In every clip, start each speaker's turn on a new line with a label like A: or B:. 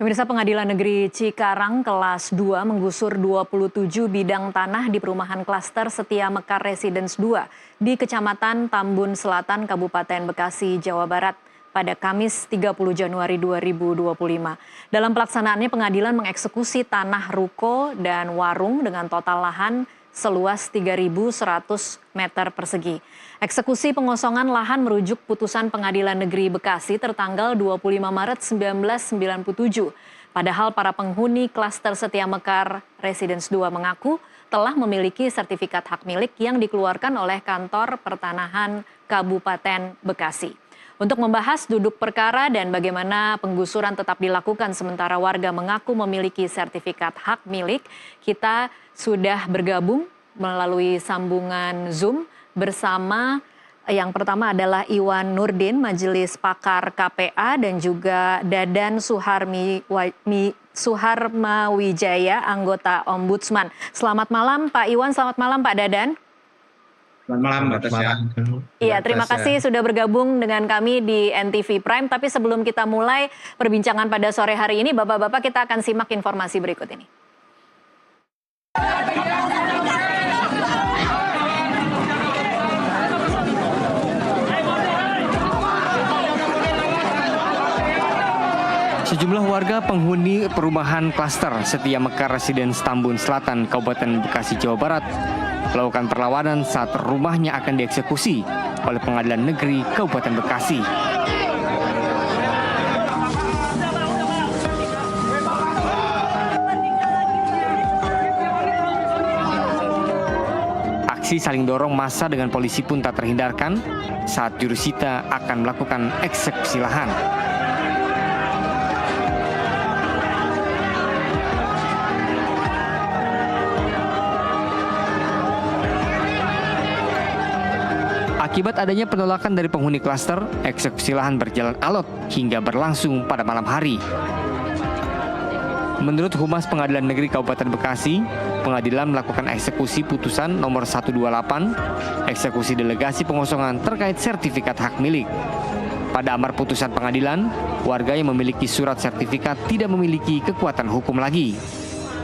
A: Pemirsa, Pengadilan Negeri Cikarang kelas 2 menggusur 27 bidang tanah di perumahan klaster Setia Mekar Residence 2 di Kecamatan Tambun Selatan, Kabupaten Bekasi, Jawa Barat pada Kamis 30 Januari 2025. Dalam pelaksanaannya, pengadilan mengeksekusi tanah ruko dan warung dengan total lahan seluas 3.100 meter persegi. Eksekusi pengosongan lahan merujuk putusan Pengadilan Negeri Bekasi tertanggal 25 Maret 1997. Padahal para penghuni klaster Setia Mekar Residence 2 mengaku telah memiliki sertifikat hak milik yang dikeluarkan oleh Kantor Pertanahan Kabupaten Bekasi. Untuk membahas duduk perkara dan bagaimana penggusuran tetap dilakukan sementara warga mengaku memiliki sertifikat hak milik, kita sudah bergabung melalui sambungan Zoom bersama yang pertama adalah Iwan Nurdin, Majelis Pakar KPA, dan juga Dadan Suharmawijaya, anggota Ombudsman. Selamat malam Pak Iwan, selamat malam Pak Dadan.
B: Selamat malam Mbak Tasya.
A: Iya, terima kasih sudah bergabung dengan kami di NTV Prime. Tapi sebelum kita mulai perbincangan pada sore hari ini, Bapak-Bapak, kita akan simak informasi berikut ini.
C: Sejumlah warga penghuni perumahan klaster Setia Mekar Residence Tambun Selatan, Kabupaten Bekasi, Jawa Barat melakukan perlawanan saat rumahnya akan dieksekusi oleh Pengadilan Negeri Kabupaten Bekasi. Aksi saling dorong massa dengan polisi pun tak terhindarkan saat jurusita akan melakukan eksekusi lahan. Akibat adanya penolakan dari penghuni klaster, eksekusi lahan berjalan alot hingga berlangsung pada malam hari. Menurut Humas Pengadilan Negeri Kabupaten Bekasi, pengadilan melakukan eksekusi putusan nomor 128, eksekusi delegasi pengosongan terkait sertifikat hak milik. Pada amar putusan pengadilan, warga yang memiliki surat sertifikat tidak memiliki kekuatan hukum lagi.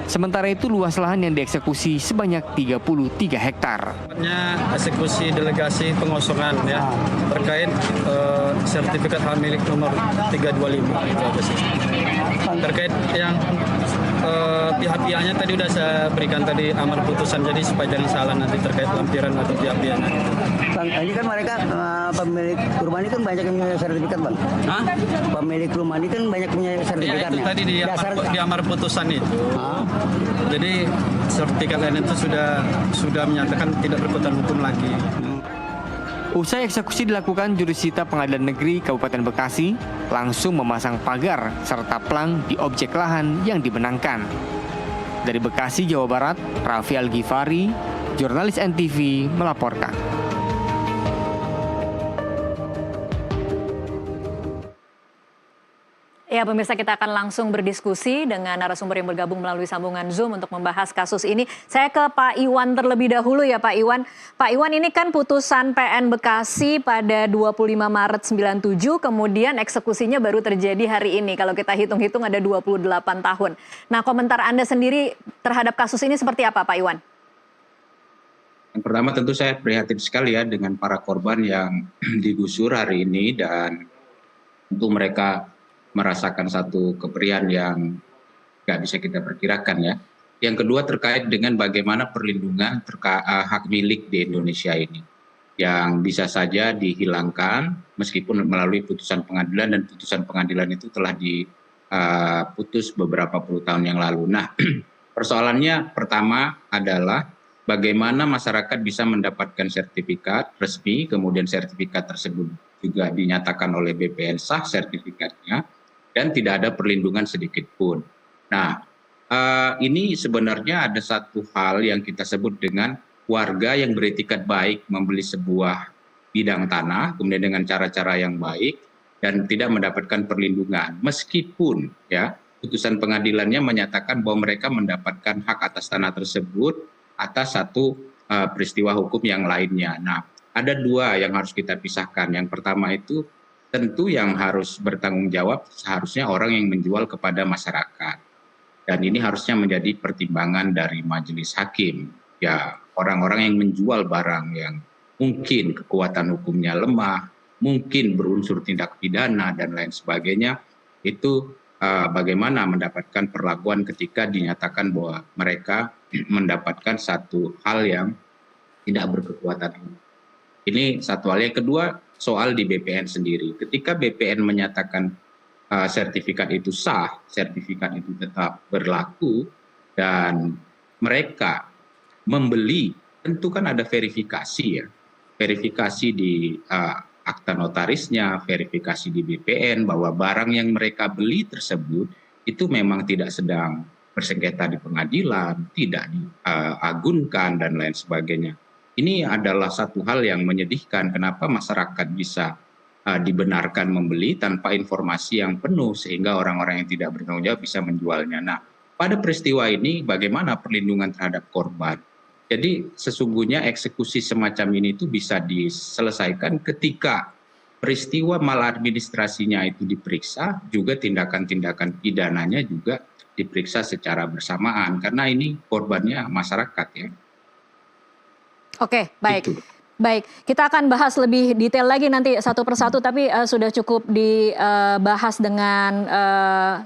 C: Sementara itu luas lahan yang dieksekusi sebanyak 33 hektar.
D: Eksekusi delegasi pengosongan ya terkait sertifikat hak milik nomor 325 itu aja sih. Terkait yang pihak-pihaknya tadi udah saya berikan tadi amar putusan, jadi supaya jangan salah nanti terkait lampiran atau pihak-pihaknya.
E: Bang, ini kan mereka pemilik rumah ini kan banyak yang punya sertifikat, Bang.
D: Hah?
E: Pemilik rumah ini kan banyak punya sertifikatnya.
D: Ya, itu tadi di amar putusan itu. Jadi sertifikat lain itu sudah menyatakan tidak berkekuatan hukum lagi.
C: Usai eksekusi dilakukan, jurusita Pengadilan Negeri Kabupaten Bekasi langsung memasang pagar serta plang di objek lahan yang dimenangkan. Dari Bekasi, Jawa Barat, Raffi Al-Ghifari, jurnalis NTV melaporkan.
A: Ya, pemirsa, kita akan langsung berdiskusi dengan narasumber yang bergabung melalui sambungan Zoom untuk membahas kasus ini. Saya ke Pak Iwan terlebih dahulu ya Pak Iwan. Pak Iwan, ini kan putusan PN Bekasi pada 25 Maret 97, kemudian eksekusinya baru terjadi hari ini. Kalau kita hitung-hitung ada 28 tahun. Nah, komentar Anda sendiri terhadap kasus ini seperti apa Pak Iwan?
B: Yang pertama tentu saya prihatin sekali ya dengan para korban yang digusur hari ini, dan tentu mereka merasakan satu keperihan yang nggak bisa kita perkirakan ya. Yang kedua terkait dengan bagaimana perlindungan hak milik di Indonesia ini, yang bisa saja dihilangkan meskipun melalui putusan pengadilan, dan putusan pengadilan itu telah diputus beberapa puluh tahun yang lalu. Nah, persoalannya pertama adalah bagaimana masyarakat bisa mendapatkan sertifikat resmi, kemudian sertifikat tersebut juga dinyatakan oleh BPN sah sertifikatnya, dan tidak ada perlindungan sedikit pun. Nah, ini sebenarnya ada satu hal yang kita sebut dengan warga yang beretikat baik membeli sebuah bidang tanah, kemudian dengan cara-cara yang baik, dan tidak mendapatkan perlindungan. Meskipun ya putusan pengadilannya menyatakan bahwa mereka mendapatkan hak atas tanah tersebut atas satu peristiwa hukum yang lainnya. Nah, ada dua yang harus kita pisahkan. Yang pertama itu tentu yang harus bertanggung jawab seharusnya orang yang menjual kepada masyarakat. Dan ini harusnya menjadi pertimbangan dari majelis hakim. Ya, orang-orang yang menjual barang yang mungkin kekuatan hukumnya lemah, mungkin berunsur tindak pidana dan lain sebagainya, itu bagaimana mendapatkan perlakuan ketika dinyatakan bahwa mereka mendapatkan satu hal yang tidak berkekuatan hukum. Ini satu hal. Yang kedua, soal di BPN sendiri. Ketika BPN menyatakan sertifikat itu sah, sertifikat itu tetap berlaku, dan mereka membeli, tentu kan ada verifikasi ya. Verifikasi di akta notarisnya, verifikasi di BPN bahwa barang yang mereka beli tersebut itu memang tidak sedang bersengketa di pengadilan, tidak diagunkan dan lain sebagainya. Ini adalah satu hal yang menyedihkan, kenapa masyarakat bisa dibenarkan membeli tanpa informasi yang penuh sehingga orang-orang yang tidak bertanggung jawab bisa menjualnya. Nah, pada peristiwa ini bagaimana perlindungan terhadap korban? Jadi sesungguhnya eksekusi semacam ini itu bisa diselesaikan ketika peristiwa maladministrasinya itu diperiksa, juga tindakan-tindakan pidananya juga diperiksa secara bersamaan, karena ini korbannya masyarakat ya.
A: Oke, baik.
B: Itu.
A: Baik, kita akan bahas lebih detail lagi nanti satu persatu, tapi sudah cukup dibahas dengan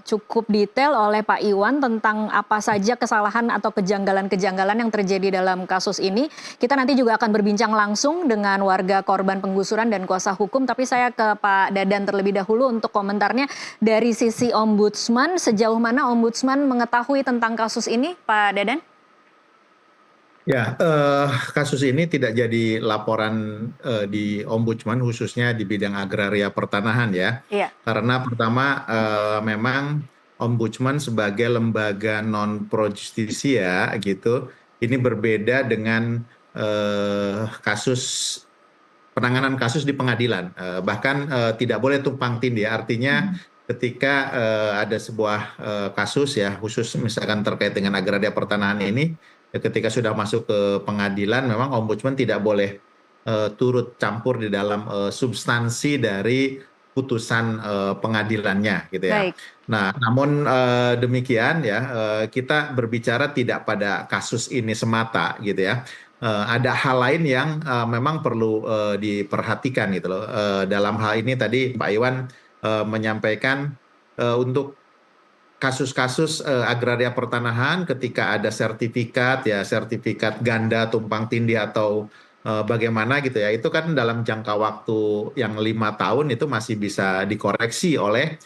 A: cukup detail oleh Pak Iwan tentang apa saja kesalahan atau kejanggalan-kejanggalan yang terjadi dalam kasus ini. Kita nanti juga akan berbincang langsung dengan warga korban penggusuran dan kuasa hukum, tapi saya ke Pak Dadan terlebih dahulu untuk komentarnya dari sisi Ombudsman. Sejauh mana Ombudsman mengetahui tentang kasus ini, Pak Dadan?
F: Ya, kasus ini tidak jadi laporan di Ombudsman khususnya di bidang agraria pertanahan ya.
A: Iya.
F: Karena pertama memang Ombudsman sebagai lembaga non pro justisia gitu, ini berbeda dengan penanganan kasus di pengadilan. Bahkan tidak boleh tumpang tindih. Artinya ketika ada sebuah kasus ya, khusus misalkan terkait dengan agraria pertanahan ini, ketika sudah masuk ke pengadilan, memang Ombudsman tidak boleh turut campur di dalam substansi dari putusan pengadilannya, gitu ya.
A: Baik.
F: Nah, namun demikian ya, kita berbicara tidak pada kasus ini semata, gitu ya. Ada hal lain yang memang perlu diperhatikan, gitu loh. Dalam hal ini tadi Pak Iwan menyampaikan untuk kasus-kasus agraria pertanahan ketika ada sertifikat ya, sertifikat ganda tumpang tindih atau bagaimana gitu ya, itu kan dalam jangka waktu yang 5 tahun itu masih bisa dikoreksi oleh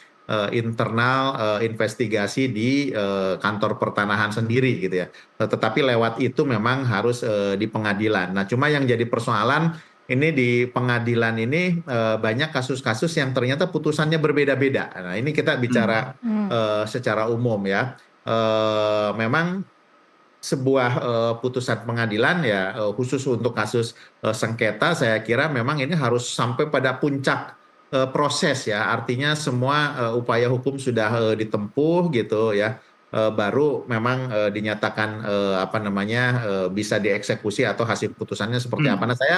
F: internal investigasi di kantor pertanahan sendiri gitu ya. Tetapi lewat itu memang harus di pengadilan. Nah, cuma yang jadi persoalan ini di pengadilan ini banyak kasus-kasus yang ternyata putusannya berbeda-beda. Nah, ini kita bicara secara umum ya. Memang sebuah putusan pengadilan ya, khusus untuk kasus sengketa, saya kira memang ini harus sampai pada puncak proses ya. Artinya semua upaya hukum sudah ditempuh gitu ya. Baru memang dinyatakan bisa dieksekusi atau hasil putusannya seperti apa. Nah, saya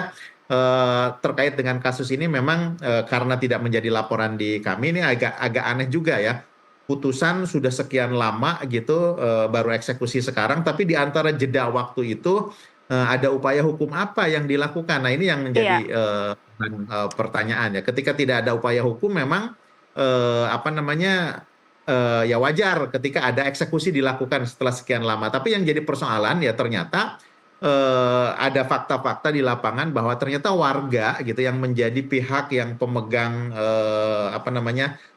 F: terkait dengan kasus ini memang karena tidak menjadi laporan di kami, ini agak aneh juga ya. Putusan sudah sekian lama gitu, baru eksekusi sekarang, tapi di antara jeda waktu itu ada upaya hukum apa yang dilakukan. Nah, ini yang menjadi pertanyaan ya. Ketika tidak ada upaya hukum memang ya wajar ketika ada eksekusi dilakukan setelah sekian lama. Tapi yang jadi persoalan ya ternyata ada fakta-fakta di lapangan bahwa ternyata warga gitu yang menjadi pihak yang pemegang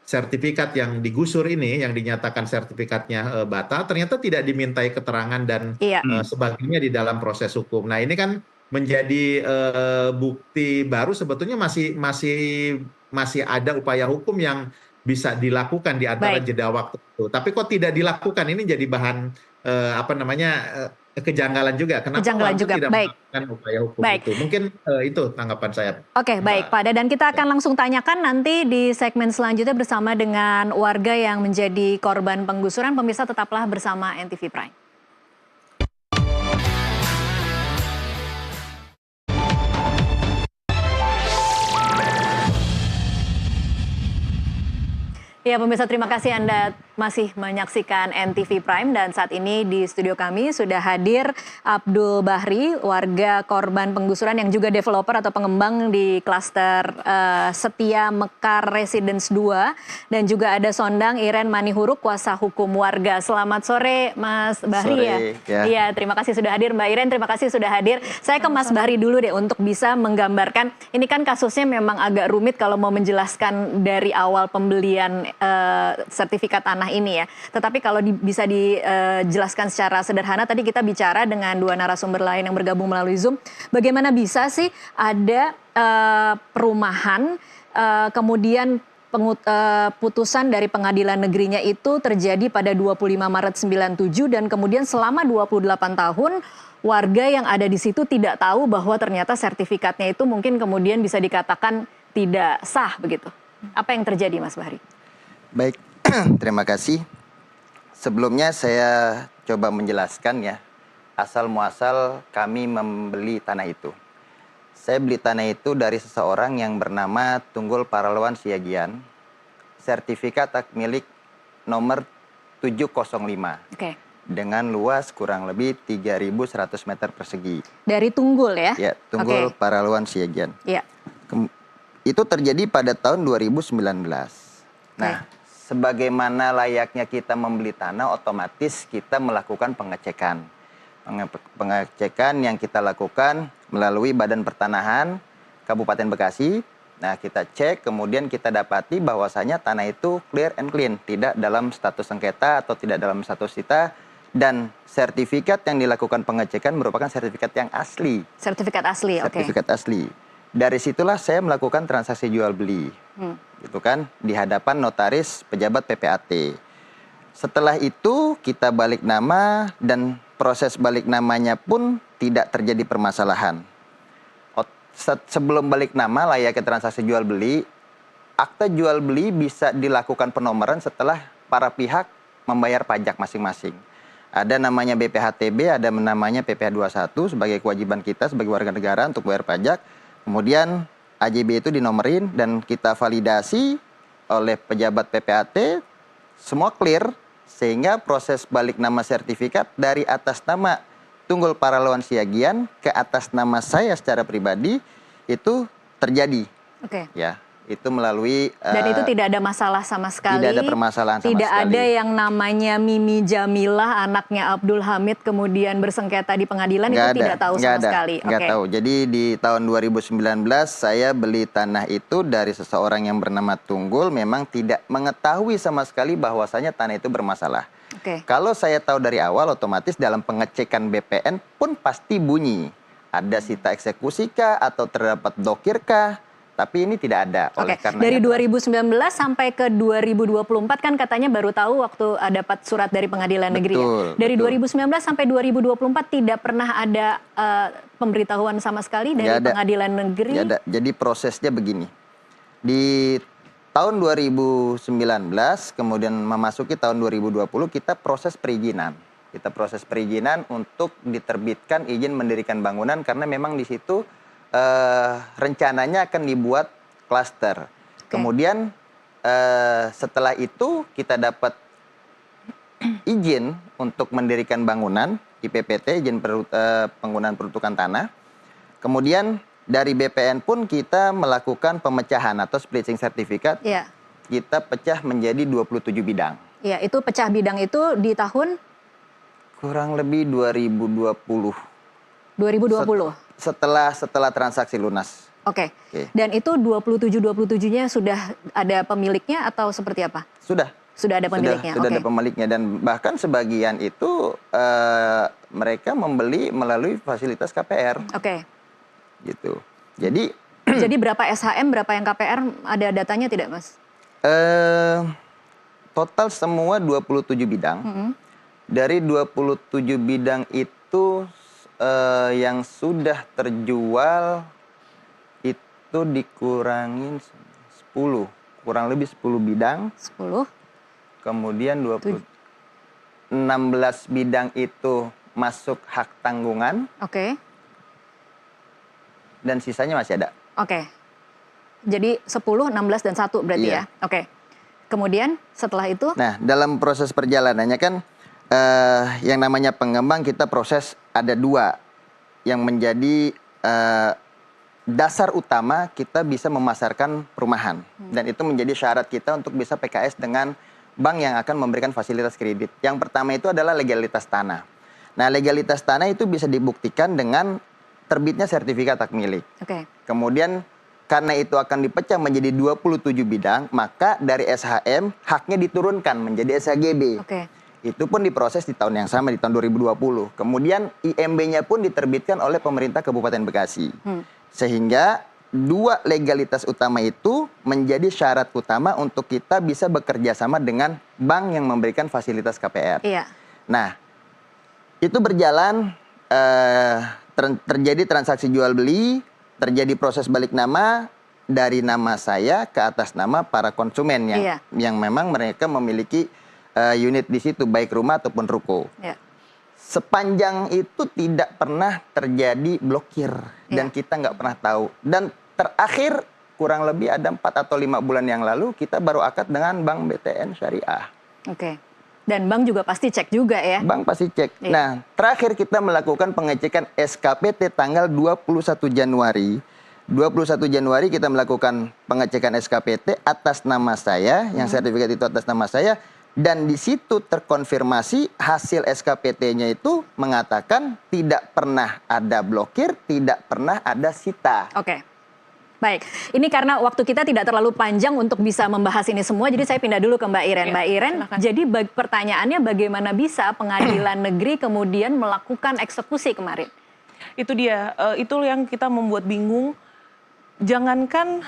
F: sertifikat yang digusur ini, yang dinyatakan sertifikatnya batal, ternyata tidak dimintai keterangan dan sebagainya di dalam proses hukum. Nah, ini kan menjadi bukti baru sebetulnya masih ada upaya hukum yang bisa dilakukan di antara jeda waktu itu. Tapi kok tidak dilakukan, ini jadi bahan kejanggalan juga. Kenapa tidak melakukan upaya hukum itu? Mungkin itu tanggapan saya.
A: Oke, baik Pak Dadan, kita akan langsung tanyakan nanti di segmen selanjutnya bersama dengan warga yang menjadi korban penggusuran. Pemirsa tetaplah bersama NTV Prime. Ya pemirsa, terima kasih Anda masih menyaksikan NTV Prime dan saat ini di studio kami sudah hadir Abdul Bahri, warga korban penggusuran yang juga developer atau pengembang di klaster Setia Mekar Residence 2 dan juga ada Sondang Iren Manihuruk, kuasa hukum warga. Selamat sore Mas Bahri.
G: Ya.
A: Iya, terima kasih sudah hadir. Mbak Iren, terima kasih sudah hadir. Saya ke Mas Bahri dulu deh untuk bisa menggambarkan, ini kan kasusnya memang agak rumit kalau mau menjelaskan dari awal pembelian sertifikat tanah ini ya. Tetapi kalau bisa dijelaskan secara sederhana, tadi kita bicara dengan dua narasumber lain yang bergabung melalui Zoom, bagaimana bisa sih ada perumahan kemudian putusan dari pengadilan negerinya itu terjadi pada 25 Maret 97 dan kemudian selama 28 tahun warga yang ada di situ tidak tahu bahwa ternyata sertifikatnya itu mungkin kemudian bisa dikatakan tidak sah begitu. Apa yang terjadi Mas Bahri?
G: Baik, terima kasih. Sebelumnya saya coba menjelaskan ya, asal muasal kami membeli tanah itu. Saya beli tanah itu dari seseorang yang bernama Tunggul Paralwan Siagian, sertifikat hak milik nomor 705.
A: Oke.
G: Dengan luas kurang lebih 3.100 meter persegi.
A: Dari Tunggul ya?
G: Ya, Tunggul Paralwan Siagian.
A: Iya.
G: Itu terjadi pada tahun 2019. Nah, sebagaimana layaknya kita membeli tanah, otomatis kita melakukan pengecekan. Pengecekan yang kita lakukan melalui Badan Pertanahan Kabupaten Bekasi. Nah, kita cek, kemudian kita dapati bahwasanya tanah itu clear and clean, tidak dalam status sengketa atau tidak dalam status sita, dan sertifikat yang dilakukan pengecekan merupakan sertifikat yang asli.
A: Sertifikat asli, oke.
G: Sertifikat asli. Dari situlah saya melakukan transaksi jual beli. Gitu kan, di hadapan notaris pejabat PPAT. Setelah itu kita balik nama dan proses balik namanya pun tidak terjadi permasalahan. Sebelum balik nama layaknya transaksi jual beli, akta jual beli bisa dilakukan penomoran setelah para pihak membayar pajak masing-masing. Ada namanya BPHTB, ada namanya PPh 21 sebagai kewajiban kita sebagai warga negara untuk bayar pajak. Kemudian AJB itu dinomerin dan kita validasi oleh pejabat PPAT, semua clear, sehingga proses balik nama sertifikat dari atas nama Tunggul Paralwan Siagian ke atas nama saya secara pribadi itu terjadi.
A: Oke.
G: Ya, itu melalui
A: dan itu tidak ada masalah sama sekali.
G: Tidak ada permasalahan sama
A: tidak
G: sekali.
A: Ada yang namanya Mimi Jamilah, anaknya Abdul Hamid, kemudian bersengketa di pengadilan, itu tidak tahu sama sekali.
G: Nggak tahu. Jadi di tahun 2019 saya beli tanah itu dari seseorang yang bernama Tunggul, memang tidak mengetahui sama sekali bahwasanya tanah itu bermasalah. Kalau saya tahu dari awal, otomatis dalam pengecekan BPN pun pasti bunyi. Ada sita eksekusi kah atau terdapat dokir kah? Tapi ini tidak ada. Oleh karena
A: dari 2019 sampai ke 2024 kan katanya baru tahu waktu dapat surat dari pengadilan negeri. Dari 2019 sampai 2024 tidak pernah ada pemberitahuan sama sekali dari pengadilan negeri.
G: Tidak ada. Jadi prosesnya begini. Di tahun 2019 kemudian memasuki tahun 2020 kita proses perizinan. Kita proses perizinan untuk diterbitkan izin mendirikan bangunan karena memang di situ rencananya akan dibuat klaster. Kemudian setelah itu kita dapat izin untuk mendirikan bangunan IPPT, izin penggunaan peruntukan tanah. Kemudian dari BPN pun kita melakukan pemecahan atau splitting sertifikat. Kita pecah menjadi 27 bidang.
A: Ya, itu pecah bidang itu di tahun
G: kurang lebih 2020.
A: 2020.
G: Setelah transaksi lunas.
A: Oke. Dan itu 27-27-nya sudah ada pemiliknya atau seperti apa?
G: Sudah.
A: Sudah ada pemiliknya.
G: Sudah ada pemiliknya dan bahkan sebagian itu mereka membeli melalui fasilitas KPR. Gitu. Jadi
A: jadi berapa SHM, berapa yang KPR, ada datanya tidak, Mas?
G: Total semua 27 bidang. Dari 27 bidang itu yang sudah terjual itu dikurangin 10, kurang lebih 10 bidang.
A: 10.
G: Kemudian 16 bidang itu masuk hak tanggungan. Dan sisanya masih ada.
A: Jadi 10, 16 dan 1 berarti ya. Kemudian setelah itu?
G: Nah, dalam proses perjalanannya kan yang namanya pengembang kita proses ada 2 yang menjadi dasar utama kita bisa memasarkan perumahan. Dan itu menjadi syarat kita untuk bisa PKS dengan bank yang akan memberikan fasilitas kredit. Yang pertama itu adalah legalitas tanah. Nah, legalitas tanah itu bisa dibuktikan dengan terbitnya sertifikat hak milik. Kemudian karena itu akan dipecah menjadi 27 bidang, maka dari SHM haknya diturunkan menjadi SHGB. Itu pun diproses di tahun yang sama, di tahun 2020. Kemudian IMB-nya pun diterbitkan oleh pemerintah Kabupaten Bekasi. Sehingga 2 legalitas utama itu menjadi syarat utama untuk kita bisa bekerja sama dengan bank yang memberikan fasilitas KPR. Nah, itu berjalan, terjadi transaksi jual beli, terjadi proses balik nama dari nama saya ke atas nama para konsumen yang memang mereka memiliki unit di situ, baik rumah ataupun ruko. Sepanjang itu tidak pernah terjadi blokir dan kita nggak pernah tahu. Dan terakhir kurang lebih ada 4 atau 5 bulan yang lalu kita baru akad dengan Bank BTN Syariah.
A: Dan bank juga pasti cek juga ya?
G: Bank pasti cek. Nah, terakhir kita melakukan pengecekan SKPT tanggal 21 Januari. 21 Januari kita melakukan pengecekan SKPT atas nama saya, yang sertifikat itu atas nama saya. Dan di situ terkonfirmasi hasil SKPT-nya itu mengatakan tidak pernah ada blokir, tidak pernah ada sita.
A: Baik, ini karena waktu kita tidak terlalu panjang untuk bisa membahas ini semua, jadi saya pindah dulu ke Mbak Iren. Mbak Iren, jadi pertanyaannya bagaimana bisa pengadilan negeri kemudian melakukan eksekusi kemarin?
H: Itu dia, itu yang kita membuat bingung. Jangankan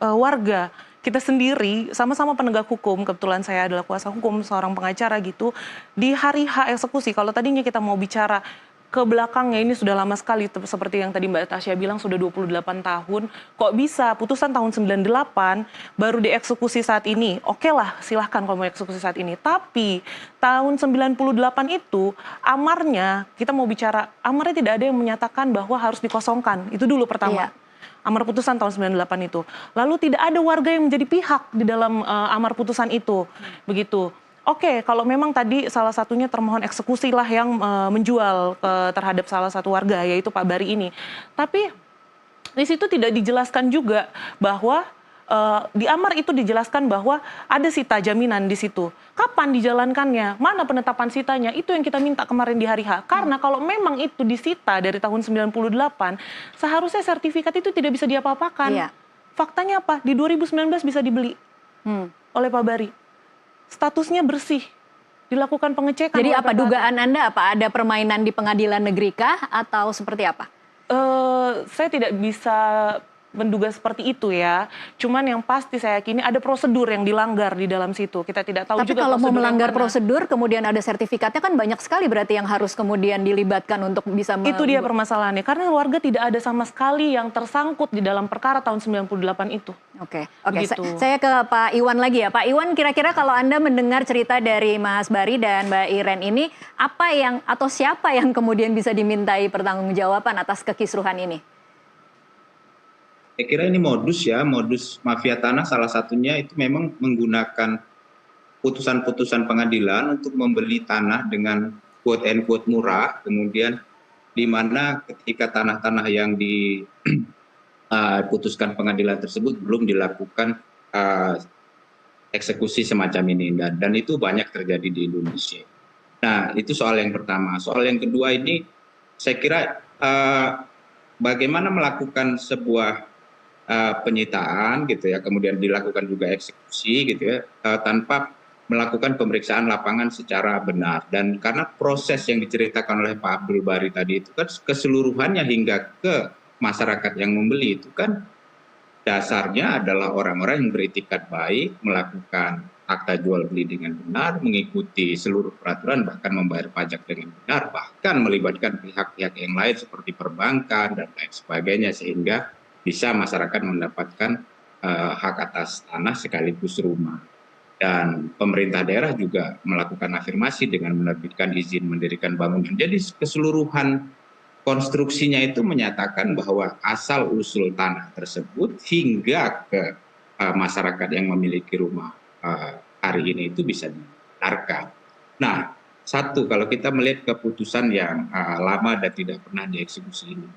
H: warga, kita sendiri sama-sama penegak hukum, kebetulan saya adalah kuasa hukum, seorang pengacara gitu, di hari H eksekusi, kalau tadinya kita mau bicara ke belakangnya ini sudah lama sekali, seperti yang tadi Mbak Tasya bilang sudah 28 tahun, kok bisa putusan tahun 98 baru dieksekusi saat ini? Oke lah, silahkan kalau mau eksekusi saat ini. Tapi tahun 98 itu amarnya, kita mau bicara, amarnya tidak ada yang menyatakan bahwa harus dikosongkan, itu dulu pertama. Amar putusan tahun 98 itu. Lalu tidak ada warga yang menjadi pihak di dalam amar putusan itu. Begitu. Oke, kalau memang tadi salah satunya termohon eksekusi lah yang menjual terhadap salah satu warga, yaitu Pak Bari ini. Tapi di situ tidak dijelaskan juga bahwa di amar itu dijelaskan bahwa ada sita jaminan di situ. Kapan dijalankannya? Mana penetapan sitanya? Itu yang kita minta kemarin di hari H. Karena kalau memang itu disita dari tahun 98, seharusnya sertifikat itu tidak bisa diapa-apakan. Faktanya apa? Di 2019 bisa dibeli oleh Pak Bari. Statusnya bersih. Dilakukan pengecekan.
A: Jadi apa dugaan Anda? Apa ada permainan di pengadilan negeri kah? Atau seperti apa?
H: Saya tidak bisa menduga seperti itu ya. Cuman yang pasti saya yakini ada prosedur yang dilanggar di dalam situ. Kita tidak tahu
A: Tapi
H: juga.
A: Tapi kalau mau melanggar prosedur kemudian ada sertifikatnya kan banyak sekali berarti yang harus kemudian dilibatkan untuk bisa
H: Itu dia permasalahannya. Karena warga tidak ada sama sekali yang tersangkut di dalam perkara tahun 98 itu.
A: Oke. Saya ke Pak Iwan lagi ya. Pak Iwan, kira-kira kalau Anda mendengar cerita dari Mas Bari dan Mbak Iren ini, apa yang atau siapa yang kemudian bisa dimintai pertanggungjawaban atas kekisruhan ini?
B: Saya kira ini modus mafia tanah salah satunya itu memang menggunakan putusan-putusan pengadilan untuk membeli tanah dengan quote and quote murah, kemudian di mana ketika tanah-tanah yang diputuskan pengadilan tersebut belum dilakukan eksekusi semacam ini, dan itu banyak terjadi di Indonesia. Nah, itu soal yang pertama. Soal yang kedua ini saya kira bagaimana melakukan sebuah penyitaan gitu ya, kemudian dilakukan juga eksekusi gitu ya, tanpa melakukan pemeriksaan lapangan secara benar. Dan karena proses yang diceritakan oleh Pak Abdul Bari tadi itu kan keseluruhannya hingga ke masyarakat yang membeli itu kan dasarnya adalah orang-orang yang beritikat baik, melakukan akta jual beli dengan benar, mengikuti seluruh peraturan, bahkan membayar pajak dengan benar, bahkan melibatkan pihak-pihak yang lain seperti perbankan dan lain sebagainya, sehingga bisa masyarakat mendapatkan hak atas tanah sekaligus rumah. Dan pemerintah daerah juga melakukan afirmasi dengan menerbitkan izin mendirikan bangunan. Jadi keseluruhan konstruksinya itu menyatakan bahwa asal usul tanah tersebut hingga ke masyarakat yang memiliki rumah hari ini itu bisa dibenarkan. Nah, satu, kalau kita melihat keputusan yang lama dan tidak pernah dieksekusi ini,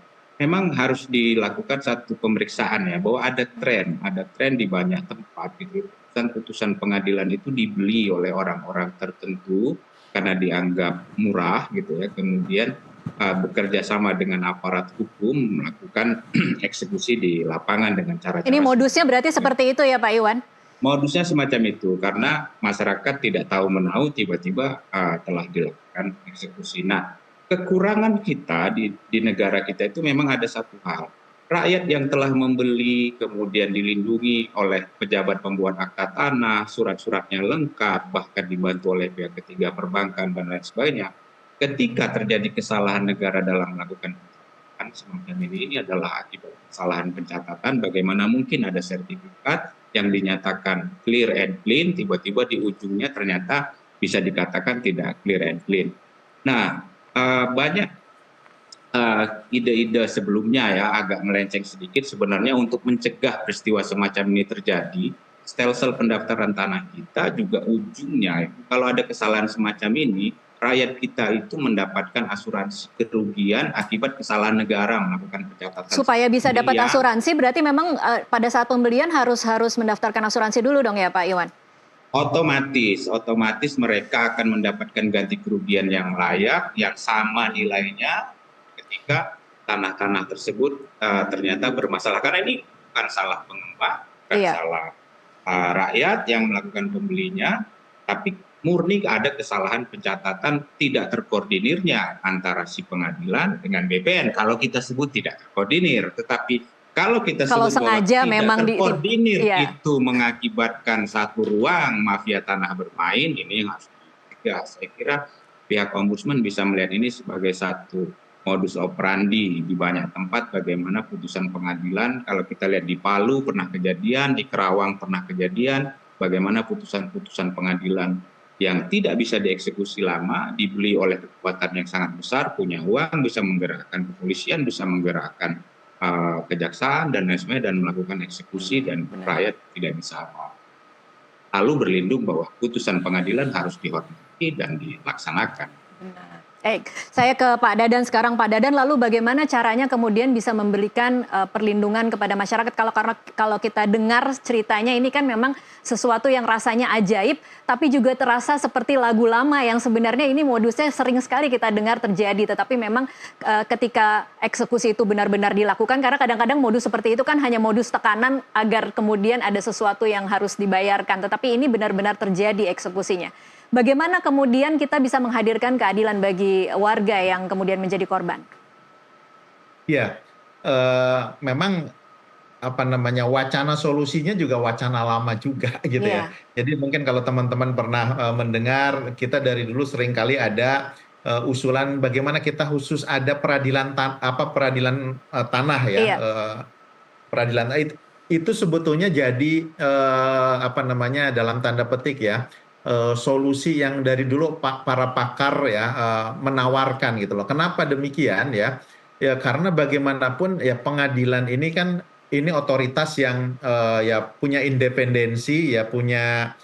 B: memang harus dilakukan satu pemeriksaan ya, bahwa ada tren di banyak tempat gitu. Putusan pengadilan itu dibeli oleh orang-orang tertentu karena dianggap murah gitu ya, kemudian bekerja sama dengan aparat hukum melakukan eksekusi di lapangan dengan cara-cara.
A: Ini modusnya berarti seperti itu ya Pak Iwan?
B: Modusnya semacam itu, karena masyarakat tidak tahu menahu tiba-tiba telah dilakukan eksekusi. Nah, kekurangan kita di negara kita itu memang ada satu hal. Rakyat yang telah membeli, kemudian dilindungi oleh pejabat pembuat akta tanah, surat-suratnya lengkap, bahkan dibantu oleh pihak ketiga perbankan dan lain sebagainya. Ketika terjadi kesalahan negara dalam melakukan pencatatan semacam ini adalah akibat kesalahan pencatatan. Bagaimana mungkin ada sertifikat yang dinyatakan clear and clean, tiba-tiba di ujungnya ternyata bisa dikatakan tidak clear and clean. Nah, banyak ide-ide sebelumnya ya, agak melenceng sedikit sebenarnya untuk mencegah peristiwa semacam ini terjadi. Stelsel pendaftaran tanah kita juga ujungnya, kalau ada kesalahan semacam ini, rakyat kita itu mendapatkan asuransi kerugian akibat kesalahan negara melakukan pencatatan.
A: Supaya bisa dapat asuransi, berarti memang pada saat pembelian harus mendaftarkan asuransi dulu dong ya Pak Iwan?
B: Otomatis mereka akan mendapatkan ganti kerugian yang layak, yang sama nilainya ketika tanah-tanah tersebut ternyata bermasalah. Karena ini bukan salah pengembang, bukan salah rakyat yang melakukan pembelinya, tapi murni ada kesalahan pencatatan tidak terkoordinirnya antara si pengadilan dengan BPN. Kalau kita sebut tidak terkoordinir, tetapi kalau kita sebut
A: sengaja
B: bahwa
A: memang
B: tidak terkoordinir itu mengakibatkan satu ruang mafia tanah bermain, ini yang harus dicegah. Saya kira pihak Ombudsman bisa melihat ini sebagai satu modus operandi di banyak tempat, bagaimana putusan pengadilan. Kalau kita lihat di Palu pernah kejadian, di Kerawang pernah kejadian, bagaimana putusan-putusan pengadilan yang tidak bisa dieksekusi lama, dibeli oleh kekuatan yang sangat besar, punya uang, bisa menggerakkan kepolisian, bisa menggerakkan kejaksaan dan lain sebagainya, dan melakukan eksekusi, dan rakyat tidak bisa apa. Lalu berlindung bahwa putusan pengadilan harus dihormati dan dilaksanakan.
A: Saya ke Pak Dadan sekarang. Pak Dadan, lalu bagaimana caranya kemudian bisa memberikan perlindungan kepada masyarakat? Kalau kita dengar ceritanya ini kan memang sesuatu yang rasanya ajaib, tapi juga terasa seperti lagu lama yang sebenarnya ini modusnya sering sekali kita dengar terjadi. Tetapi memang ketika eksekusi itu benar-benar dilakukan, karena kadang-kadang modus seperti itu kan hanya modus tekanan agar kemudian ada sesuatu yang harus dibayarkan. Tetapi ini benar-benar terjadi eksekusinya. Bagaimana kemudian kita bisa menghadirkan keadilan bagi warga yang kemudian menjadi korban?
F: Ya, memang wacana solusinya juga wacana lama juga gitu ya. Jadi mungkin kalau teman-teman pernah mendengar, kita dari dulu seringkali ada usulan bagaimana kita khusus ada peradilan tanah ya. Peradilan itu sebetulnya jadi dalam tanda petik ya. Solusi yang dari dulu para pakar ya menawarkan gitu loh. Kenapa demikian ya? Ya karena bagaimanapun ya pengadilan ini kan ini otoritas yang ya punya independensi, ya punya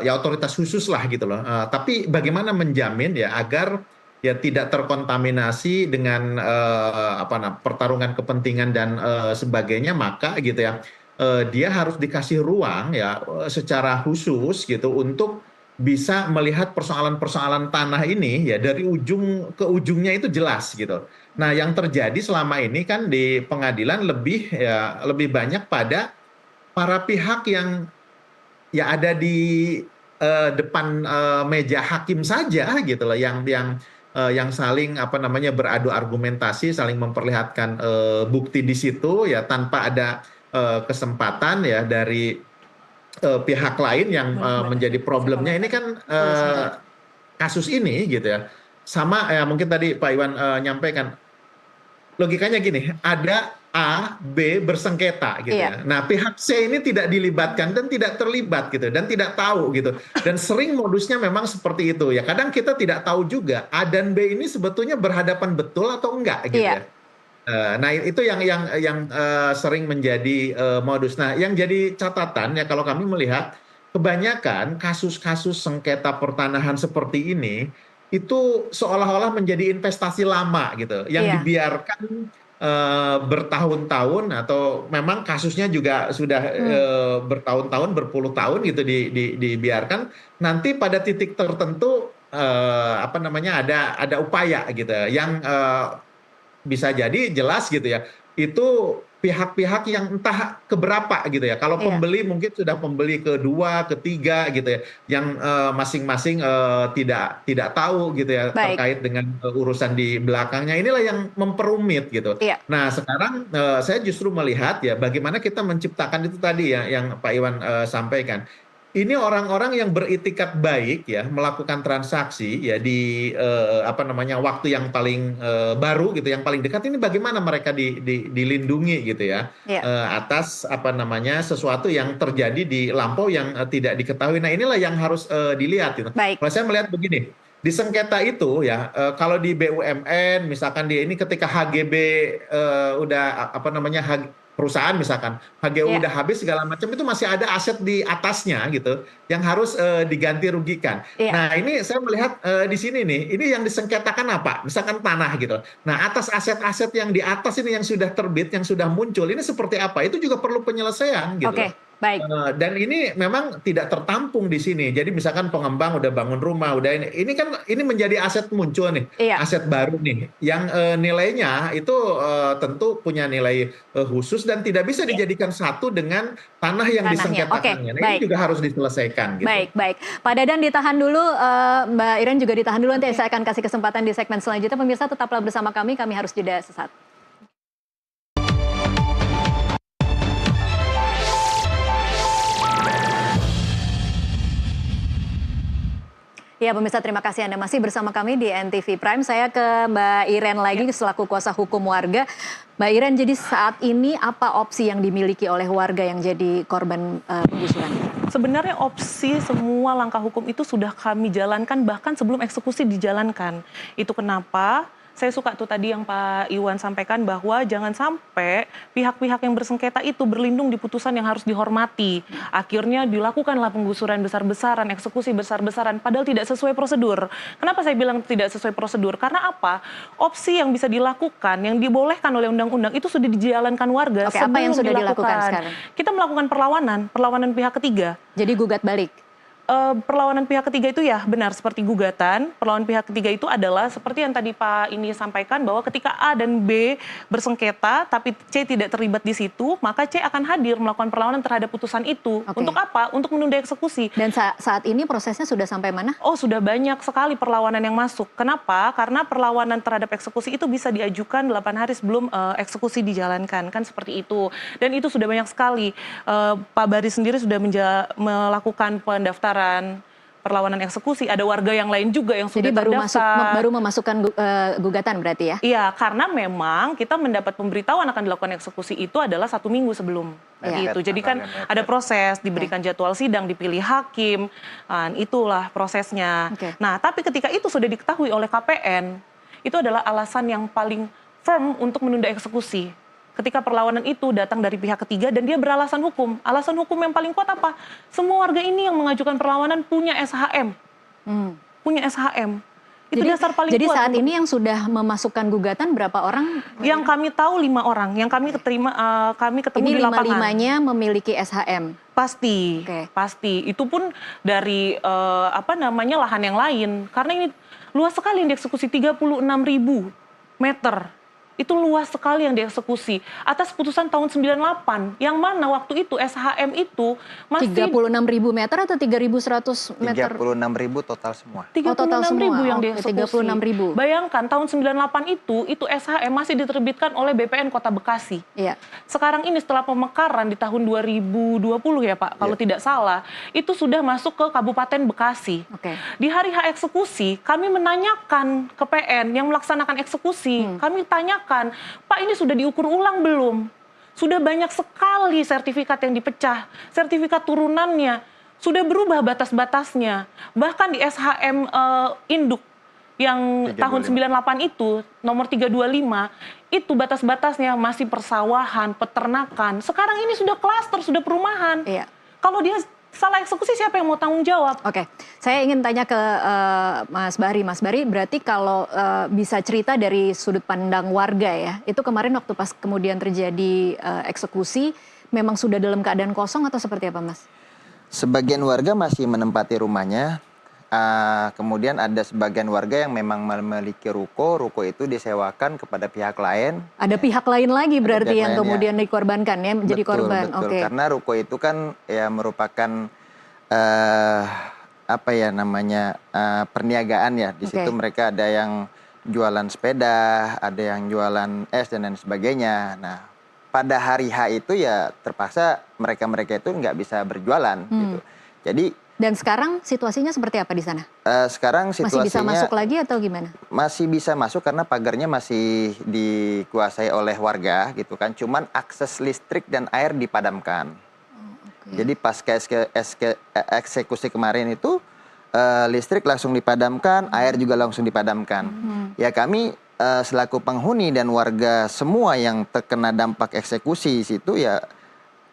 F: ya otoritas khusus lah gitu loh. Tapi bagaimana menjamin ya agar ya tidak terkontaminasi dengan pertarungan kepentingan dan sebagainya, maka gitu ya. Dia harus dikasih ruang ya secara khusus gitu untuk bisa melihat persoalan-persoalan tanah ini ya dari ujung ke ujungnya itu jelas gitu. Nah, yang terjadi selama ini kan di pengadilan lebih banyak pada para pihak yang ya ada di depan meja hakim saja gitu loh, yang saling beradu argumentasi, saling memperlihatkan bukti di situ ya tanpa ada kesempatan ya dari pihak lain yang menjadi problemnya. Ini kan kasus ini gitu ya. Sama ya mungkin tadi Pak Iwan nyampaikan, logikanya gini, ada A, B bersengketa gitu ya. Nah pihak C ini tidak dilibatkan dan tidak terlibat gitu, dan tidak tahu gitu. Dan sering modusnya memang seperti itu ya. Kadang kita tidak tahu juga A dan B ini sebetulnya berhadapan betul atau enggak gitu ya. Nah itu yang sering menjadi modus. Nah yang jadi catatan ya kalau kami melihat kebanyakan kasus-kasus sengketa pertanahan seperti ini itu seolah-olah menjadi investasi lama gitu, yang
A: Iya.
F: dibiarkan bertahun-tahun atau memang kasusnya juga sudah bertahun-tahun, berpuluh tahun gitu dibiarkan. Nanti pada titik tertentu apa namanya ada upaya gitu yang bisa jadi jelas gitu ya, itu pihak-pihak yang entah keberapa gitu ya. Kalau
A: Iya.
F: pembeli mungkin sudah pembeli kedua, ketiga gitu ya, yang masing-masing tidak tahu gitu ya
A: Baik.
F: terkait dengan urusan di belakangnya. Inilah yang memperumit gitu.
A: Iya.
F: Nah sekarang saya justru melihat ya bagaimana kita menciptakan itu tadi ya yang Pak Iwan sampaikan. Ini orang-orang yang beritikat baik ya melakukan transaksi ya di apa namanya waktu yang paling baru gitu, yang paling dekat, ini bagaimana mereka dilindungi gitu ya
A: Iya.
F: atas apa namanya sesuatu yang terjadi di lampau yang tidak diketahui. Nah inilah yang harus dilihat gitu.
A: Baik.
F: Kalau saya melihat begini, di sengketa itu ya kalau di BUMN misalkan ini ketika HGB udah apa namanya perusahaan misalkan HGU
A: Iya.
F: udah habis segala macam, itu masih ada aset di atasnya gitu yang harus diganti rugikan.
A: Iya.
F: Nah ini saya melihat di sini nih, ini yang disengketakan apa? Misalkan tanah gitu. Nah atas aset-aset yang di atas ini yang sudah terbit, yang sudah muncul, ini seperti apa? Itu juga perlu penyelesaian gitu.
A: Oke, baik.
F: Dan ini memang tidak tertampung di sini. Jadi misalkan pengembang udah bangun rumah, udah ini kan ini menjadi aset muncul nih,
A: Iya.
F: aset baru nih, yang nilainya itu tentu punya nilai khusus dan tidak bisa dijadikan satu dengan tanah yang
A: Tanahnya.
F: disengketakannya.
A: Oke,
F: Nah,
A: baik.
F: ini juga harus diselesaikan. Gitu.
A: Baik, baik. Pak Dadan ditahan dulu, Mbak Iren juga ditahan dulu. Nanti saya akan kasih kesempatan di segmen selanjutnya. Pemirsa tetaplah bersama kami harus jeda sesaat. Ya pemirsa, terima kasih Anda masih bersama kami di NTV Prime. Saya ke Mbak Iren lagi selaku kuasa hukum warga. Mbak Iren, jadi saat ini apa opsi yang dimiliki oleh warga yang jadi korban penggusuran?
H: Sebenarnya opsi semua langkah hukum itu sudah kami jalankan bahkan sebelum eksekusi dijalankan. Itu kenapa saya suka tuh tadi yang Pak Iwan sampaikan bahwa jangan sampai pihak-pihak yang bersengketa itu berlindung di putusan yang harus dihormati. Akhirnya dilakukanlah penggusuran besar-besaran, eksekusi besar-besaran, padahal tidak sesuai prosedur. Kenapa saya bilang tidak sesuai prosedur? Karena apa? Opsi yang bisa dilakukan, yang dibolehkan oleh undang-undang itu sudah dijalankan warga.
A: Oke, apa yang sudah dilakukan sekarang?
H: Kita melakukan perlawanan pihak ketiga.
A: Jadi gugat balik?
H: Perlawanan pihak ketiga itu ya benar seperti gugatan. Perlawanan pihak ketiga itu adalah seperti yang tadi Pak ini sampaikan bahwa ketika A dan B bersengketa tapi C tidak terlibat di situ, maka C akan hadir melakukan perlawanan terhadap putusan itu.
A: Oke.
H: Untuk apa? Untuk menunda eksekusi.
A: Dan saat ini prosesnya sudah sampai mana?
H: Oh, sudah banyak sekali perlawanan yang masuk. Kenapa? Karena perlawanan terhadap eksekusi itu bisa diajukan 8 hari sebelum eksekusi dijalankan. Kan seperti itu. Dan itu sudah banyak sekali. Pak Bari sendiri sudah melakukan pendaftaran perlawanan eksekusi. Ada warga yang lain juga yang sudah terdaftar.
A: Baru memasukkan gugatan berarti ya?
H: Iya, karena memang kita mendapat pemberitahuan akan dilakukan eksekusi itu adalah 1 minggu sebelum itu. Jadi kan ada proses, diberikan jadwal sidang, dipilih hakim, itulah prosesnya.
A: Oke.
H: Nah, tapi ketika itu sudah diketahui oleh KPN, itu adalah alasan yang paling firm untuk menunda eksekusi. Ketika perlawanan itu datang dari pihak ketiga dan dia beralasan hukum. Alasan hukum yang paling kuat apa? Semua warga ini yang mengajukan perlawanan punya SHM. Punya SHM. Itu dasar paling
A: jadi
H: kuat.
A: saat ini yang sudah memasukkan gugatan berapa orang?
H: Yang kami tahu 5 orang. Yang kami ketemu
A: Ini
H: di lapangan.
A: 5-5-nya memiliki SHM?
H: Pasti,
A: Oke.
H: pasti. Itu pun dari lahan yang lain. Karena ini luas sekali yang dieksekusi, 36.000 meter. Itu luas sekali yang dieksekusi. Atas putusan tahun 98, yang mana waktu itu SHM itu masih
A: 36.000 meter atau 3.100 meter?
G: 36.000 total semua.
H: 36.000 yang
A: Oke,
H: dieksekusi.
A: 36.000.
H: Bayangkan tahun 98 itu SHM masih diterbitkan oleh BPN Kota Bekasi.
A: Iya.
H: Sekarang ini setelah pemekaran di tahun 2020 ya Pak, kalau tidak salah, itu sudah masuk ke Kabupaten Bekasi.
A: Oke.
H: Di hari H eksekusi, kami menanyakan ke PN yang melaksanakan eksekusi, kami tanyakan, Pak ini sudah diukur ulang belum? Sudah banyak sekali sertifikat yang dipecah, sertifikat turunannya, sudah berubah batas-batasnya. Bahkan di SHM induk yang
G: 325.
H: tahun 98 itu, nomor 325, itu batas-batasnya masih persawahan, peternakan. Sekarang ini sudah klaster, sudah perumahan.
A: Iya.
H: Kalau dia salah eksekusi siapa yang mau tanggung jawab?
A: Oke, saya ingin tanya ke Mas Bahri. Mas Bahri, berarti kalau bisa cerita dari sudut pandang warga ya, itu kemarin waktu pas kemudian terjadi eksekusi, memang sudah dalam keadaan kosong atau seperti apa, Mas?
G: Sebagian warga masih menempati rumahnya. Kemudian ada sebagian warga yang memang memiliki ruko itu disewakan kepada pihak lain.
A: Ada pihak lain lagi berarti yang
G: lain,
A: kemudian dikorbankan ya, menjadi
G: betul,
A: korban.
G: Betul,
A: Oke.
G: karena ruko itu kan ya merupakan perniagaan ya. Di situ mereka ada yang jualan sepeda, ada yang jualan es dan lain sebagainya. Nah, pada hari H itu ya terpaksa mereka itu nggak bisa berjualan gitu. Jadi
A: dan sekarang situasinya seperti apa di sana?
G: Sekarang situasinya
A: masih bisa masuk lagi atau gimana?
G: Masih bisa masuk karena pagarnya masih dikuasai oleh warga gitu kan. Cuman akses listrik dan air dipadamkan. Jadi pas eksekusi kemarin itu listrik langsung dipadamkan, air juga langsung dipadamkan. Ya kami selaku penghuni dan warga semua yang terkena dampak eksekusi situ ya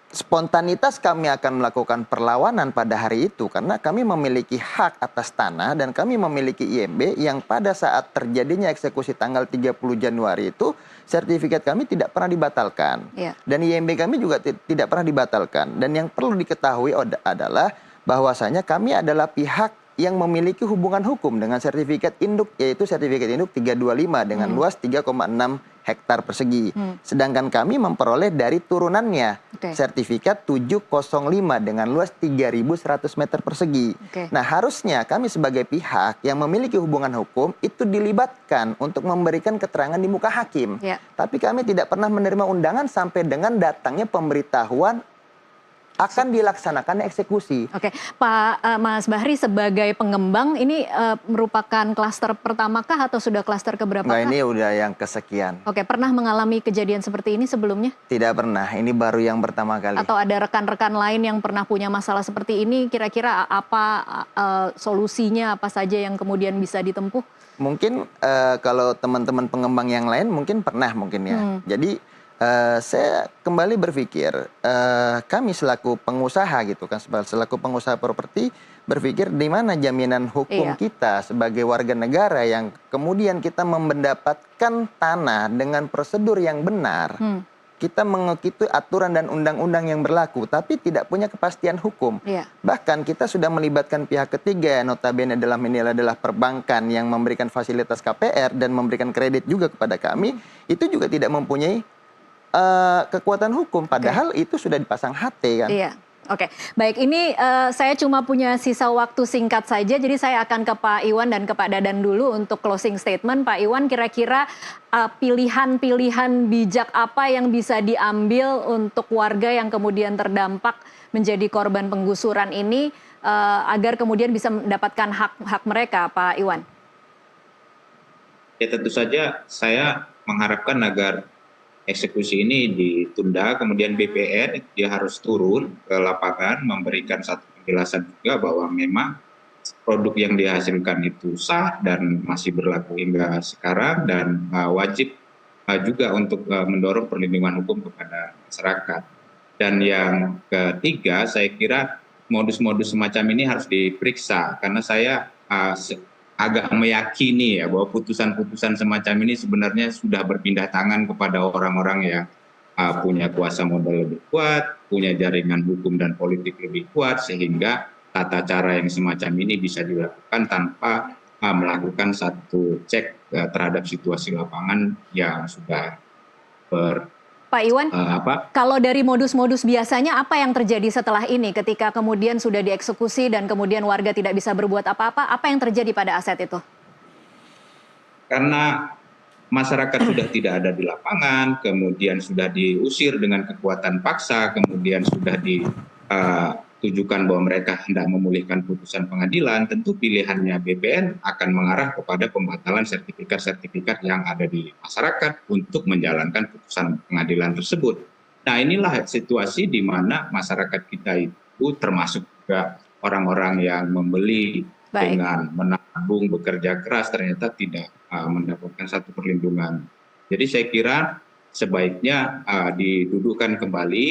G: spontanitas kami akan melakukan perlawanan pada hari itu karena kami memiliki hak atas tanah dan kami memiliki IMB yang pada saat terjadinya eksekusi tanggal 30 Januari itu sertifikat kami tidak pernah dibatalkan. Dan IMB kami juga tidak pernah dibatalkan. Dan yang perlu diketahui adalah bahwasanya kami adalah pihak yang memiliki hubungan hukum dengan sertifikat induk, yaitu sertifikat induk 325 dengan luas 3,6 hektar persegi. Sedangkan kami memperoleh dari turunannya sertifikat 705 dengan luas 3.100 meter persegi. Nah harusnya kami sebagai pihak yang memiliki hubungan hukum itu dilibatkan untuk memberikan keterangan di muka hakim. Tapi kami tidak pernah menerima undangan sampai dengan datangnya pemberitahuan akan dilaksanakan eksekusi.
A: Oke, Pak Mas Bahri sebagai pengembang ini merupakan klaster pertamakah atau sudah klaster keberapa?
G: Nah, ini udah yang kesekian.
A: Oke, pernah mengalami kejadian seperti ini sebelumnya?
G: Tidak pernah, ini baru yang pertama kali.
A: Atau ada rekan-rekan lain yang pernah punya masalah seperti ini, kira-kira apa solusinya, apa saja yang kemudian bisa ditempuh?
G: Mungkin kalau teman-teman pengembang yang lain mungkin pernah mungkin ya. Jadi saya kembali berpikir, kami selaku pengusaha gitu kan, selaku pengusaha properti berpikir di mana jaminan hukum kita sebagai warga negara yang kemudian kita mendapatkan tanah dengan prosedur yang benar. Kita mengikuti aturan dan undang-undang yang berlaku, tapi tidak punya kepastian hukum. Bahkan kita sudah melibatkan pihak ketiga, notabene dalam ini adalah perbankan yang memberikan fasilitas KPR dan memberikan kredit juga kepada kami, itu juga tidak mempunyai kekuatan hukum, padahal itu sudah dipasang HT kan.
A: Oke, baik, ini saya cuma punya sisa waktu singkat saja, jadi saya akan ke Pak Iwan dan ke Pak Dadan dulu untuk closing statement. Pak Iwan, kira-kira pilihan-pilihan bijak apa yang bisa diambil untuk warga yang kemudian terdampak menjadi korban penggusuran ini agar kemudian bisa mendapatkan hak mereka, Pak Iwan?
B: Ya tentu saja saya mengharapkan agar eksekusi ini ditunda, kemudian BPN dia harus turun ke lapangan memberikan satu penjelasan juga bahwa memang produk yang dihasilkan itu sah dan masih berlaku hingga sekarang dan wajib juga untuk mendorong perlindungan hukum kepada masyarakat. Dan yang ketiga, saya kira modus-modus semacam ini harus diperiksa karena saya agak meyakini ya bahwa putusan-putusan semacam ini sebenarnya sudah berpindah tangan kepada orang-orang yang punya kuasa modal lebih kuat, punya jaringan hukum dan politik lebih kuat, sehingga tata cara yang semacam ini bisa dilakukan tanpa melakukan satu cek terhadap situasi lapangan yang sudah
A: Pak Iwan, kalau dari modus-modus biasanya apa yang terjadi setelah ini ketika kemudian sudah dieksekusi dan kemudian warga tidak bisa berbuat apa-apa, apa yang terjadi pada aset itu?
B: Karena masyarakat sudah tidak ada di lapangan, kemudian sudah diusir dengan kekuatan paksa, kemudian sudah ditujukan bahwa mereka hendak memulihkan putusan pengadilan, tentu pilihannya BPN akan mengarah kepada pembatalan sertifikat-sertifikat yang ada di masyarakat untuk menjalankan putusan pengadilan tersebut. Nah inilah situasi di mana masyarakat kita itu termasuk juga orang-orang yang membeli dengan menabung, bekerja keras, ternyata tidak mendapatkan satu perlindungan. Jadi saya kira sebaiknya didudukkan kembali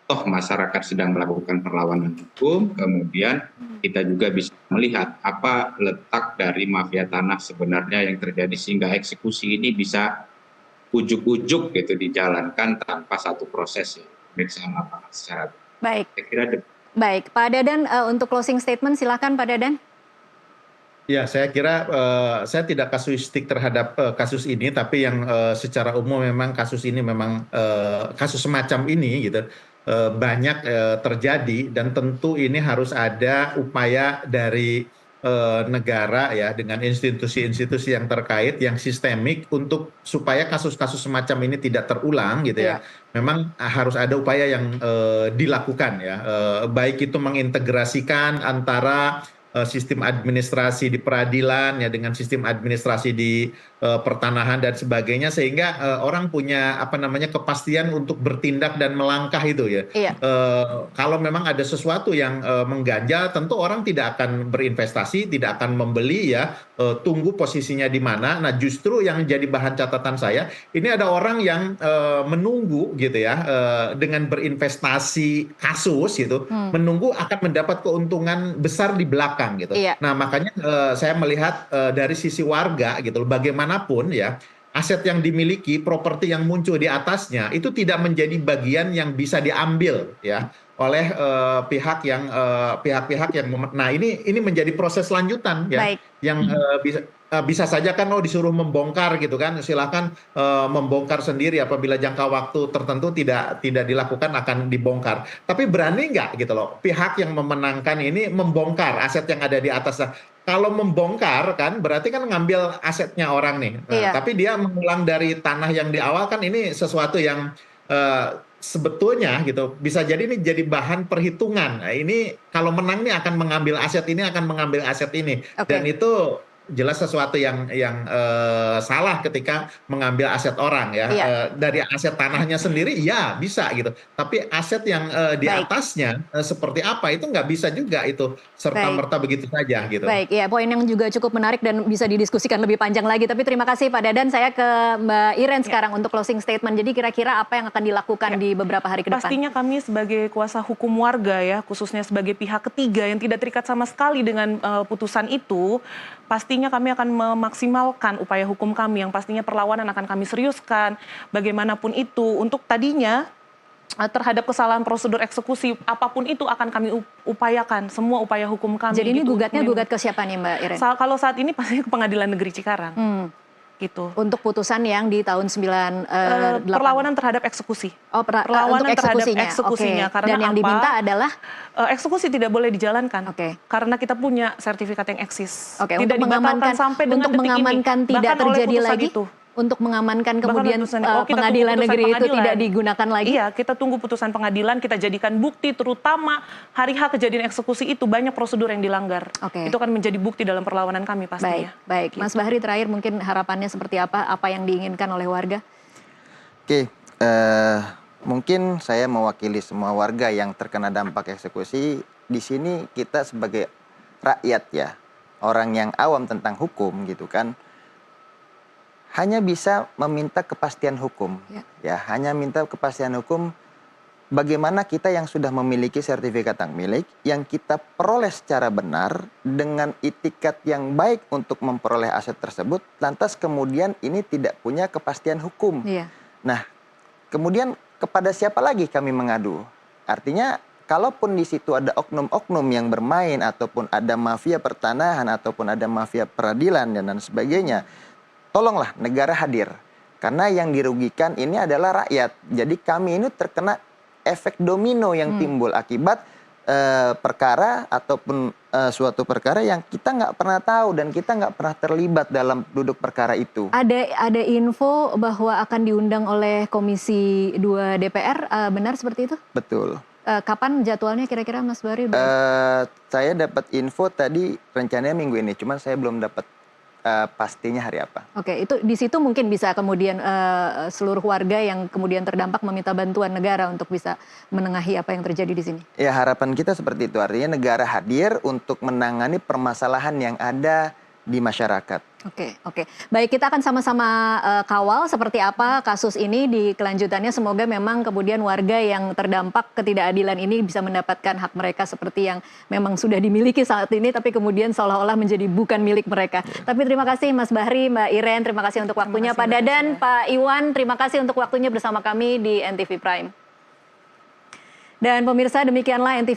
B: toh masyarakat sedang melakukan perlawanan hukum, kemudian kita juga bisa melihat apa letak dari mafia tanah sebenarnya yang terjadi sehingga eksekusi ini bisa ujuk-ujuk gitu dijalankan tanpa satu proses ya, pemeriksaan lapangan secara.
A: Baik,
B: Saya kira
A: baik. Pak Dadan, untuk closing statement silakan Pak Dadan.
F: Ya, saya kira saya tidak kasuistik terhadap kasus ini, tapi yang secara umum memang kasus ini memang kasus semacam ini gitu banyak terjadi, dan tentu ini harus ada upaya dari negara ya dengan institusi-institusi yang terkait yang sistemik untuk supaya kasus-kasus semacam ini tidak terulang gitu ya. Memang harus ada upaya yang dilakukan ya, baik itu mengintegrasikan antara sistem administrasi di peradilan ya dengan sistem administrasi di pertanahan dan sebagainya, sehingga orang punya kepastian untuk bertindak dan melangkah itu ya. Kalau memang ada sesuatu yang mengganjal, tentu orang tidak akan berinvestasi, tidak akan membeli ya, tunggu posisinya di mana. Nah, justru yang jadi bahan catatan saya ini ada orang yang menunggu gitu ya, dengan berinvestasi kasus gitu, menunggu akan mendapat keuntungan besar di belakang gitu. Nah, makanya saya melihat dari sisi warga gitu loh, bagaimanapun ya aset yang dimiliki, properti yang muncul di atasnya itu tidak menjadi bagian yang bisa diambil ya oleh pihak-pihak yang nah ini menjadi proses lanjutan ya. Baik. Yang bisa saja kan disuruh membongkar gitu kan, silakan membongkar sendiri, apabila jangka waktu tertentu tidak dilakukan akan dibongkar. Tapi berani nggak gitu loh pihak yang memenangkan ini membongkar aset yang ada di atas. Kalau membongkar kan berarti kan ngambil asetnya orang nih. Nah, tapi dia mengulang dari tanah yang di awal, kan ini sesuatu yang sebetulnya gitu bisa jadi ini jadi bahan perhitungan. Nah, ini kalau menang nih akan mengambil aset ini, akan mengambil aset ini. Dan itu jelas sesuatu yang salah ketika mengambil aset orang ya. Dari aset tanahnya sendiri ya bisa gitu, tapi aset yang di atasnya seperti apa itu nggak bisa juga itu serta-merta begitu saja gitu.
A: Baik, ya poin yang juga cukup menarik dan bisa didiskusikan lebih panjang lagi. Tapi terima kasih Pak Dadan. Saya ke Mbak Iren sekarang untuk closing statement. Jadi kira-kira apa yang akan dilakukan di beberapa hari ke depan?
H: Pastinya kami sebagai kuasa hukum warga ya, khususnya sebagai pihak ketiga yang tidak terikat sama sekali dengan putusan itu, pastinya kami akan memaksimalkan upaya hukum kami yang pastinya perlawanan akan kami seriuskan bagaimanapun itu. Untuk tadinya terhadap kesalahan prosedur eksekusi apapun itu akan kami upayakan, semua upaya hukum kami.
A: Jadi ini
H: gitu,
A: gugat ke siapa nih Mbak Iren?
H: Kalau saat ini pastinya ke Pengadilan Negeri Cikarang. Gitu.
A: Untuk putusan yang di tahun 98.
H: Perlawanan terhadap eksekusi.
A: Perlawanan terhadap
H: eksekusinya. Karena
A: dan yang diminta adalah
H: eksekusi tidak boleh dijalankan. Karena kita punya sertifikat yang eksis.
A: Tidak dibatalkan sampai dengan detik ini. Untuk mengamankan tidak terjadi lagi. Untuk mengamankan kemudian pengadilan negeri itu tidak digunakan lagi?
H: Iya, kita tunggu putusan pengadilan, kita jadikan bukti, terutama hari H kejadian eksekusi itu banyak prosedur yang dilanggar. Itu akan menjadi bukti dalam perlawanan kami pastinya.
A: Baik. Mas Bahri, terakhir mungkin harapannya seperti apa yang diinginkan oleh warga?
G: Mungkin saya mewakili semua warga yang terkena dampak eksekusi. Di sini kita sebagai rakyat ya, orang yang awam tentang hukum gitu kan, hanya bisa meminta kepastian hukum. Ya, hanya minta kepastian hukum bagaimana kita yang sudah memiliki sertifikat hak milik yang kita peroleh secara benar dengan itikat yang baik untuk memperoleh aset tersebut, lantas kemudian ini tidak punya kepastian hukum. Nah, kemudian kepada siapa lagi kami mengadu? Artinya kalaupun di situ ada oknum-oknum yang bermain ataupun ada mafia pertanahan ataupun ada mafia peradilan dan sebagainya, tolonglah negara hadir, karena yang dirugikan ini adalah rakyat. Jadi kami ini terkena efek domino yang timbul akibat perkara ataupun suatu perkara yang kita nggak pernah tahu dan kita nggak pernah terlibat dalam duduk perkara itu.
A: Ada info bahwa akan diundang oleh Komisi 2 DPR, benar seperti itu?
G: Betul.
A: Kapan jadwalnya kira-kira Mas Bahri?
G: Saya dapat info tadi rencananya minggu ini, cuman saya belum dapat pastinya hari apa.
A: Itu di situ mungkin bisa kemudian seluruh warga yang kemudian terdampak meminta bantuan negara untuk bisa menengahi apa yang terjadi di sini.
G: Ya, harapan kita seperti itu, artinya negara hadir untuk menangani permasalahan yang ada di masyarakat.
A: Oke. Baik, kita akan sama-sama kawal seperti apa kasus ini di kelanjutannya. Semoga memang kemudian warga yang terdampak ketidakadilan ini bisa mendapatkan hak mereka seperti yang memang sudah dimiliki saat ini, tapi kemudian seolah-olah menjadi bukan milik mereka. Tapi terima kasih Mas Bahri, Mbak Iren, terima kasih untuk waktunya. Pak Dadan, Pak Iwan, terima kasih untuk waktunya bersama kami di NTV Prime. Dan pemirsa, demikianlah NTV